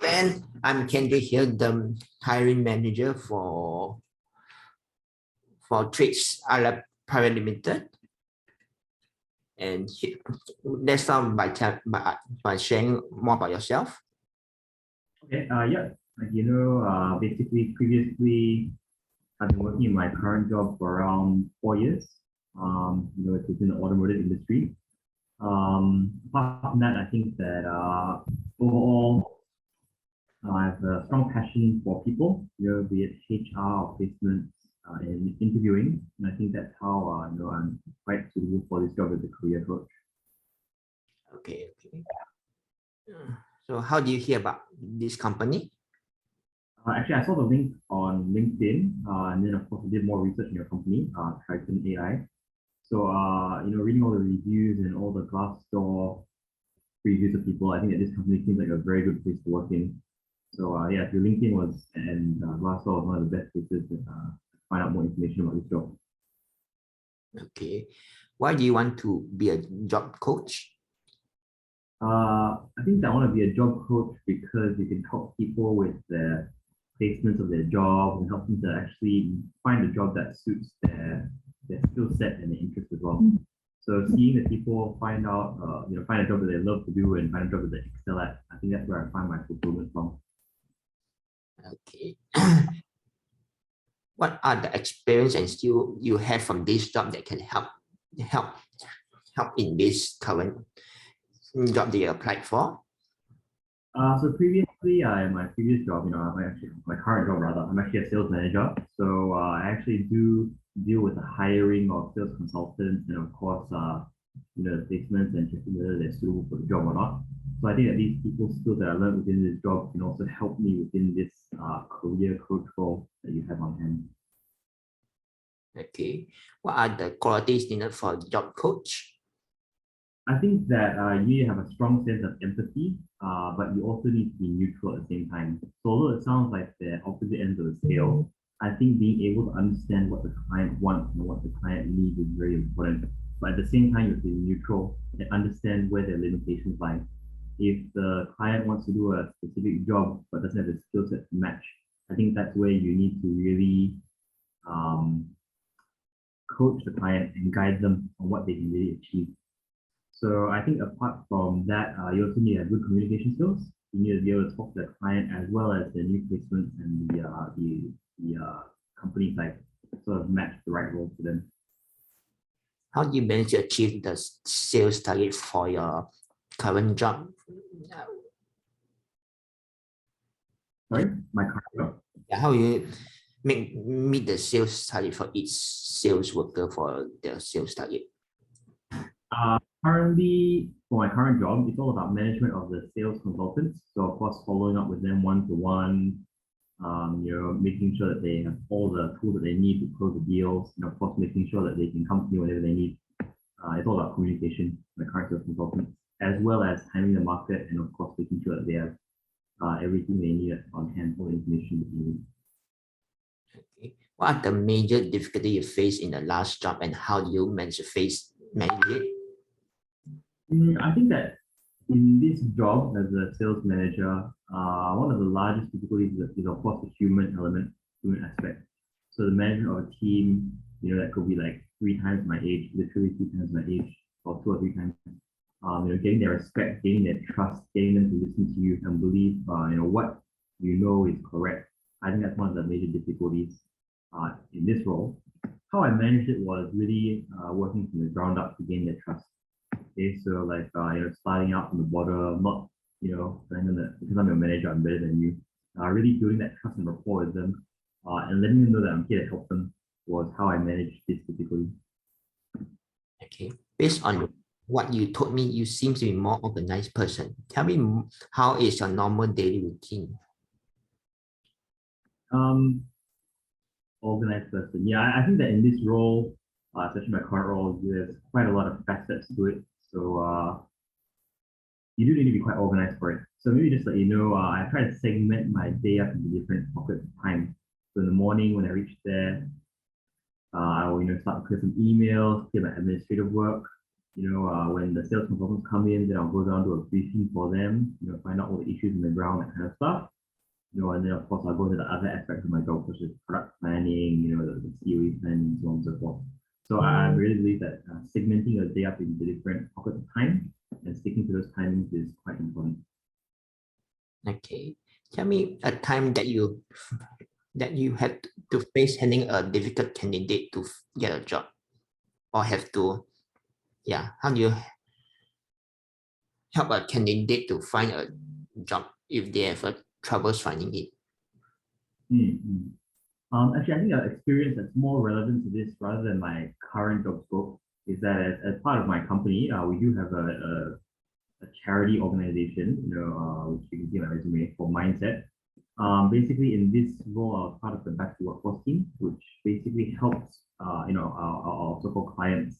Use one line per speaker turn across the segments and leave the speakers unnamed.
Ken. I'm Kenji here, the hiring manager for Trades Arab Private Limited. And let's start by sharing more about yourself.
Okay, yeah, basically previously I've been working in my current job for around 4 years. It's within the automotive industry. Apart from that, I think that overall I have a strong passion for people, be it HR or placements and interviewing. And I think that's how I'm quite suitable for this job as a career coach.
Okay. So how do you hear about this company?
Actually, I saw the link on LinkedIn, and then of course I did more research in your company, Chow Ken AI. So, reading all the reviews and all the Glassdoor reviews of people, I think that this company seems like a very good place to work in. So, yeah, your LinkedIn and Glassdoor was one of the best places to find out more information about this job.
Okay. Why do you want to be a job coach?
I think I want to be a job coach because you can help people with their placements of their job and help them to actually find a job that suits their skill set and their interest as well. So seeing that people find a job that they love to do and find a job that they excel at, I think that's where I find my fulfillment from.
Okay. What are the experience and skill you have from this job that can help in this current job that you applied for?
So previously, my previous job, my current job rather, I'm actually a sales manager. So I actually do deal with the hiring of sales consultants and of course, the placements and checking whether they're suitable for the job or not. So I think that these people skills that I learned within this job can also help me within this career coach role that you have on hand.
Okay. What are the qualities needed for a job coach?
I think that you need to have a strong sense of empathy, but you also need to be neutral at the same time. So although it sounds like the opposite ends of the scale, I think being able to understand what the client wants and what the client needs is very important. But at the same time, you have to be neutral and understand where their limitations lie. If the client wants to do a specific job but doesn't have the skill set to match, I think that's where you need to really coach the client and guide them on what they can really achieve. So I think apart from that, you also need to have good communication skills. You need to be able to talk to the client as well as the new placements and the company side, sort of match the right role for them.
How do you manage to achieve the sales target for your current job?
Sorry, my current job.
Yeah, how you meet the sales target for each sales worker for their sales target?
Currently, for my current job, it's all about management of the sales consultants. So of course, following up with them one-to-one, making sure that they have all the tools that they need to close the deals, and of course, making sure that they can come to me whenever they need. It's all about communication, the current sales consultants, as well as timing the market, and of course, making sure that they have everything they need on hand, all the information that they need.
Okay. What are the major difficulties you face in the last job, and how do you manage it?
I think that in this job as a sales manager, one of the largest difficulties is of course the human element, human aspect. So the management of a team, that could be like 3 times my age, literally 3 times my age, or 2 or 3 times. Getting their respect, getting their trust, getting them to listen to you and believe, what is correct. I think that's one of the major difficulties in this role. How I managed it was really working from the ground up to gain their trust. Okay, so like starting out from the bottom, not because I'm your manager, I'm better than you. Really building that trust and rapport with them, and letting them know that I'm here to help them was how I managed this typically.
Okay, based on what you told me, you seem to be a more organized person. Tell me, how is your normal daily routine?
Organized person. Yeah, I think that in this role, especially my current role, there's quite a lot of facets to it. So you do need to be quite organized for it. So maybe just let you know, I try to segment my day up into different pockets of time. So in the morning when I reach there, I will start to clear some emails, clear my administrative work. when the sales consultants come in, then I'll go down to a briefing for them, find out all the issues in the ground, that kind of stuff. And then of course I'll go to the other aspects of my job, such as product planning, the COE planning, so on and so forth. So I really believe that segmenting your day up into different pockets of time and sticking to those timings is quite important.
Okay, tell me a time that you had to face handling a difficult candidate to get a job, or have to, how do you help a candidate to find a job if they have troubles finding it?
Actually, I think an experience that's more relevant to this rather than my current job scope is that as part of my company, we do have a charity organization, which you can see on my resume, for Mindset. Basically, in this role, I was part of the Back to Workforce team, which basically helps our so-called clients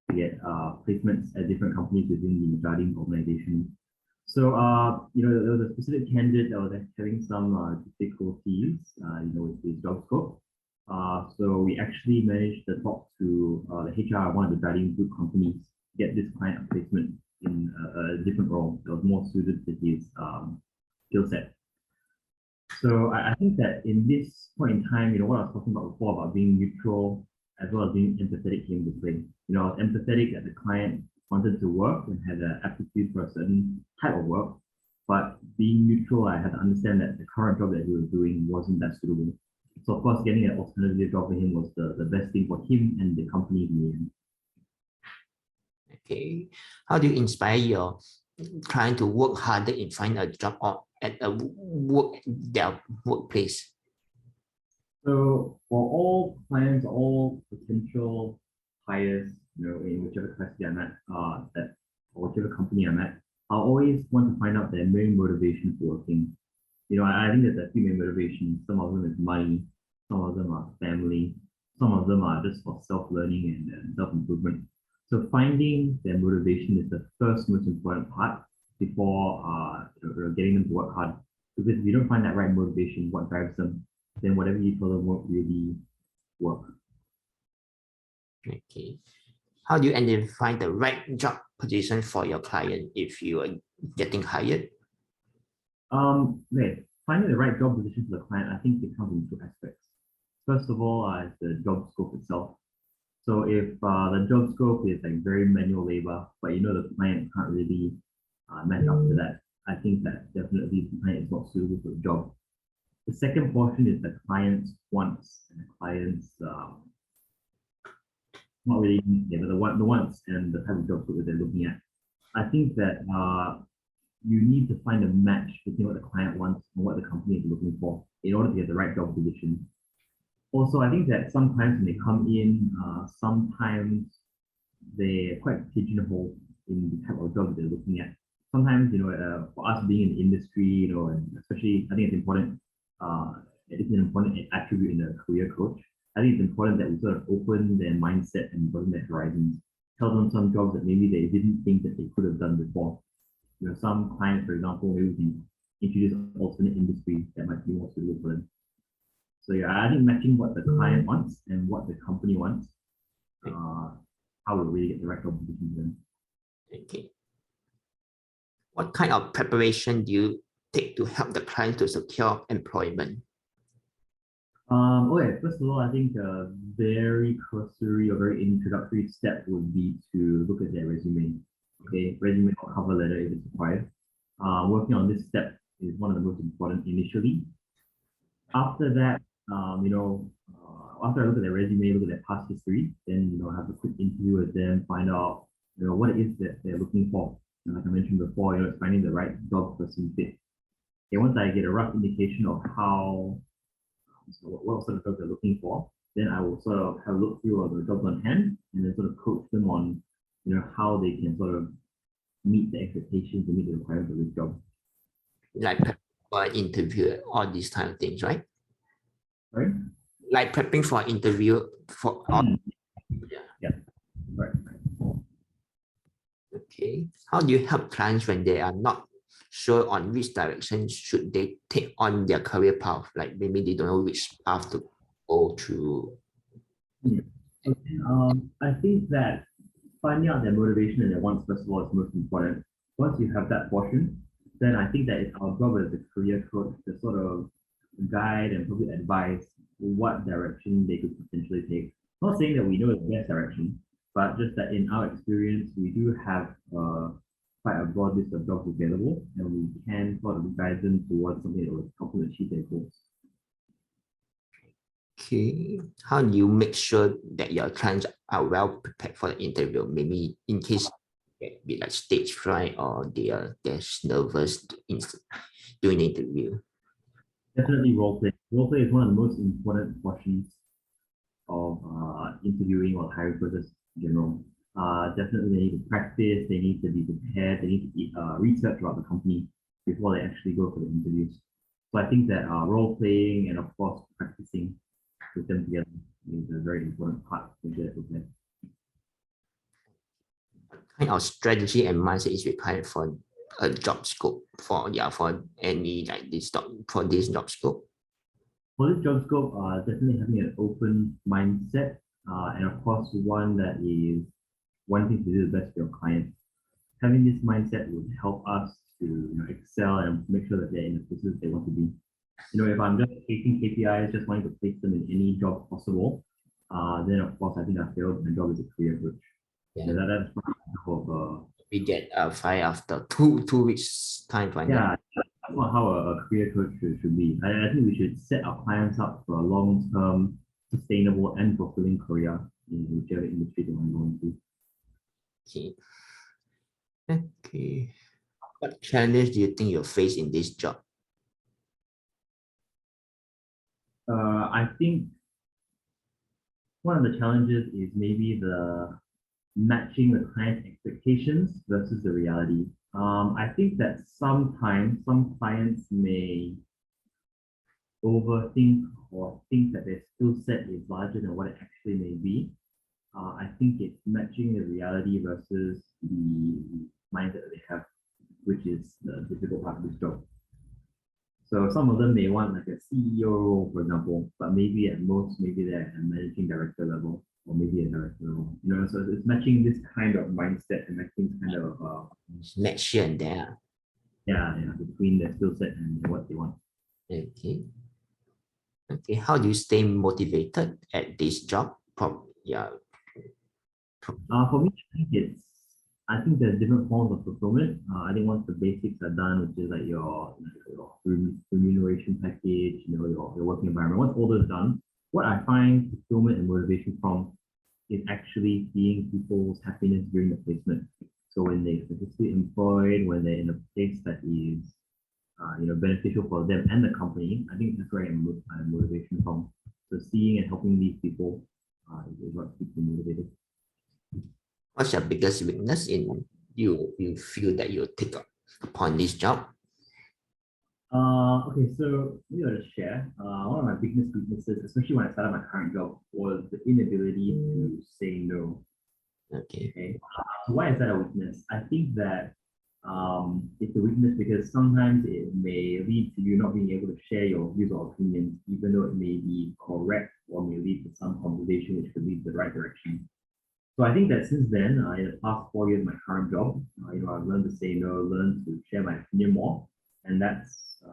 to get placements at different companies within the Jardine organization. So, there was a specific candidate that was having some difficulties, with his job scope. So we actually managed to talk to the HR of one of the Jardine group companies to get this client a placement in a different role that was more suited to his skill set. So I think that in this point in time, what I was talking about before about being neutral as well as being empathetic came into play. I was empathetic that the client wanted to work and had an aptitude for a certain type of work, but being neutral, I had to understand that the current job that he was doing wasn't that suitable. So of course, getting an alternative job for him was the best thing for him and the company in the end.
Okay, how do you inspire your client to work harder in finding a job or at their workplace?
So for all clients, all potential hires, in whichever capacity I'm at, or whichever company I'm at, I'll always want to find out their main motivation for working. I think there's a few main motivations. Some of them is money, some of them are family, some of them are just for self-learning and self-improvement. So finding their motivation is the first most important part before getting them to work hard. Because if you don't find that right motivation, what drives them, then whatever you tell them won't really work.
Okay. How do you identify the right job position for your client if you are getting hired?
Okay. Finding the right job position for the client, I think it comes in two aspects. First of all, is the job scope itself. So if the job scope is like very manual labor, but the client can't really match up to that, I think that definitely the client is not suitable for the job. The second portion is the client's wants and the client's not really but the wants and the type of job scope that they're looking at. I think that you need to find a match between what the client wants and what the company is looking for in order to get the right job position. Also, I think that sometimes when they come in, sometimes they're quite pigeonholed in the type of job that they're looking at. Sometimes, for us being in the industry, and especially, I think it's important, it's an important attribute in a career coach. I think it's important that we sort of open their mindset and broaden their horizons, tell them some jobs that maybe they didn't think that they could have done before. Some clients, for example, maybe we can introduce alternate industries that might be more suitable for them. So I think matching what the client wants and what the company wants, how we really get the right job position to them.
Okay. What kind of preparation do you take to help the client to secure employment?
Okay, first of all, I think a very cursory or very introductory step would be to look at their resume. Okay, resume or cover letter if it's required. Working on this step is one of the most important initially. After that, after I look at their resume, look at their past history, then have a quick interview with them, find out what it is that they're looking for. And like I mentioned before, it's finding the right job person fit. Okay, once I get a rough indication of what sort of job they're looking for, then I will sort of have a look through all the jobs on hand and then sort of coach them on how they can sort of meet the expectations and meet the requirements of this job.
Like for an interview, all these kind of things, right?
Right?
Like prepping for an interview for all.
Yeah. Right.
Okay. How do you help clients when they are not sure on which direction should they take on their career path? Like maybe they don't know which path to go through.
I think that finding out their motivation and their wants, first of all, is most important. Once you have that portion, then I think that it's our job as a career coach to sort of guide and probably advise what direction they could potentially take. Not saying that we know the best direction, but just that in our experience, we do have quite a broad list of jobs available, and we can sort of guide them towards something that will help them achieve their goals.
Okay, how do you make sure that your clients are well prepared for the interview? Maybe in case it be like stage fright or they're nervous during the interview.
Definitely role play. Role play is one of the most important portions of interviewing or hiring process in general. Definitely, they need to practice. They need to be prepared. They need to research about the company before they actually go for the interviews. So I think that role playing and of course practicing with them together is a very important part of their prepared.
What kind of strategy and mindset is required for a job scope for any like this job scope?
For this job scope, definitely having an open mindset and of course one that is wanting to do the best for your client. Having this mindset would help us to excel and make sure that they're in the places they want to be. If I'm just chasing KPIs, just wanting to place them in any job possible, then of course I think I failed my job as a career coach.
Yeah.
That's part of
We get fired after two weeks time frame.
yeah, that's not how a career coach should be. I think we should set our clients up for a long-term, sustainable, and fulfilling career in whichever industry they want to go into.
Okay. Okay. What challenge do you think you face in this job?
I think one of the challenges is maybe the matching the client's expectations versus the reality. I think that sometimes some clients may overthink or think that their skill set is larger than what it actually may be. I think it's matching the reality versus the mindset that they have, which is the difficult part of this job. So some of them may want like a CEO role, for example, but maybe at most, maybe they're at a managing director level or maybe a director level. So it's matching this kind of mindset and matching kind of
Match here and there.
yeah, between their skill set and what they want.
Okay. Okay. How do you stay motivated at this job?
For me, I think there's different forms of fulfillment. I think once the basics are done, which is like your remuneration package, your working environment. Once all those done, what I find fulfillment and motivation from is actually seeing people's happiness during the placement. So when they're successfully employed, when they're in a place that is beneficial for them and the company, I think that's where I'm motivation from. So seeing and helping these people is what keeps me motivated.
What's your biggest weakness in you feel that you take up upon this job?
Okay, so maybe I'll just share. One of my biggest weaknesses, especially when I started my current job, was the inability to say no.
Okay.
Okay. So why is that a weakness? I think that it's a weakness because sometimes it may lead to you not being able to share your views or opinions, even though it may be correct or may lead to some conversation which could lead to the right direction. So I think that since then, in the past 4 years of my current job, I've learned to say no, learned to share my opinion more, and that's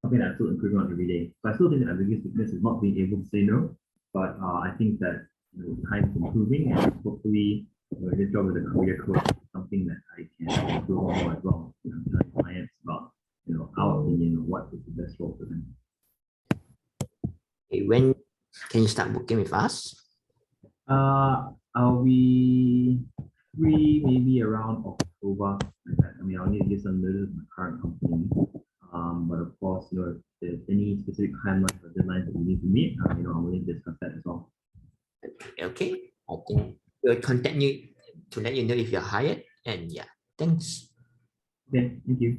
something that I'm still improving on every day. So I still think that my biggest weakness is not being able to say no, but I think that time is improving, and hopefully, this job as a career coach is something that I can improve on more as well. Telling clients about our opinion on what is the best role for them.
Okay, when can you start working with us?
I'll be free maybe around October. I'll need to give some notice to my current company. But of course, if there's any specific timelines or deadlines that we need to meet, I'm willing to discuss that as well.
Okay, I think we'll contact you to let you know if you're hired. And yeah, thanks.
Okay, thank you.